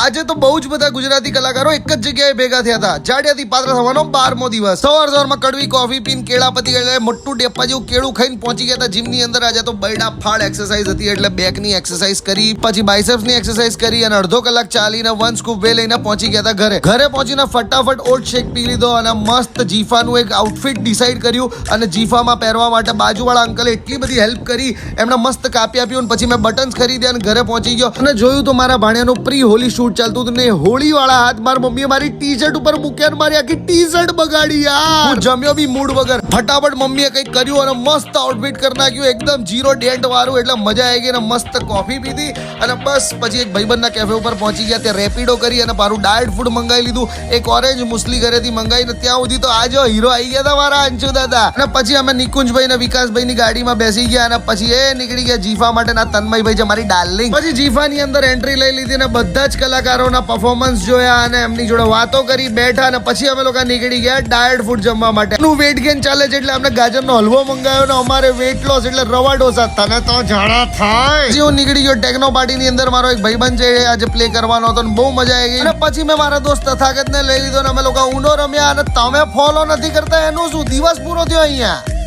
આજે તો બહુ જ બધા ગુજરાતી કલાકારો એક જ જગ્યાએ ભેગા થયા હતા. જાડિયાથી પાદરા થવાનો 12મો દિવસ. સવારમાં કડવી કોફી પીને કેળા પતી એટલે મોટું ડેપા જેવું કેળું ખાઈને પહોંચી ગયા હતા જીમની અંદર. આજે તો બૈડા ફાળ એક્સરસાઇઝ હતી એટલે બેકની એક્સરસાઇઝ કરી, પછી બાઇસેપ્સની એક્સરસાઇઝ કરી અને અડધો કલાક ચાલીને 1 સ્કૂપ વે લઈને પહોંચી ગયા હતા ઘરે. ઘરે પહોંચીને ફટાફટ ઓટ શેક પી લીધો અને મસ્ત જીફાનું એક આઉટફિટ ડિસાઈડ કર્યું અને જીફામાં પહેરવા માટે બાજુવાળા અંકલે એટલી બધી હેલ્પ કરી, એમણે મસ્ત કાપી આપ્યું. પછી મેં બટન્સ ખરીદ્યા અને ઘરે પહોંચી ગયો અને જોયું તો મારા ભાણિયાનું પ્રી હોલી શૂટ ચાલતું હતું ને હોળી વાળા હાથ મારી મમ્મીએ મારી ટી શર્ટ ઉપર મૂક્યા અને મારી આખી ટી શર્ટ બગાડી યાર. હું જમ્યો બી મૂડ વગર. ફટાફટ મમ્મીએ કંઈક કર્યું અને મસ્ત આઉટફિટ કરી નાખ્યું, એકદમ 0 ડેન્ટ વાળું. એટલે મજા આવી ગઈ ને મસ્ત કોફી પીધી અને બસ પછી એક ભાઈબંધના કેફે ઉપર પહોંચી ગયા. ત્યાં રેપિડો કરી અને મારું ડાયટ ફૂડ મંગાવી લીધું. એક ઓરેન્જ મુસલી ઘરેથી મંગાવીને ત્યાં સુધી તો આજો હીરો આવી ગયા હતા મારા અંશુ દાદા. અને પછી અમે નિકુંજભાઈ ને વિકાસભાઈ ની ગાડીમાં બેસી ગયા અને પછી એ નીકળી ગયા જીફા માટે. ના તન્મયભાઈ છે મારી ડાર્લિંગ. પછી જીફાની અંદર એન્ટ્રી લઈ લીધી અને બધા જ કલાકારોના પરફોર્મન્સ જોયા અને એમની જોડે વાતો કરી, બેઠા અને પછી અમે લોકો નીકળી ગયા ડાયટ ફૂડ જમવા માટે. એનું વેટ ગેઇન ચાલે છે એટલે અમને ગાજરનો હલવો મંગાવ્યો ને અમારે વેટ લોસ એટલે રવા ઢોસા. તને તો જાણા થાય. પછી હું નીકળી ગયો ટેકનો પાર્ટીની અંદર. મારો એક ભાઈબંધ છે આજે પ્લે કરવાનો હતો ને બહુ મજા આવી ગઈ. અને પછી મેં મારા દોસ્ત તથાગતને લઈ લીધો ને અમે લોકો ઊનો રમ્યા. અને તમે ફોલો નથી કરતા એનું શું? દિવસ પૂરો થયો અહીંયા.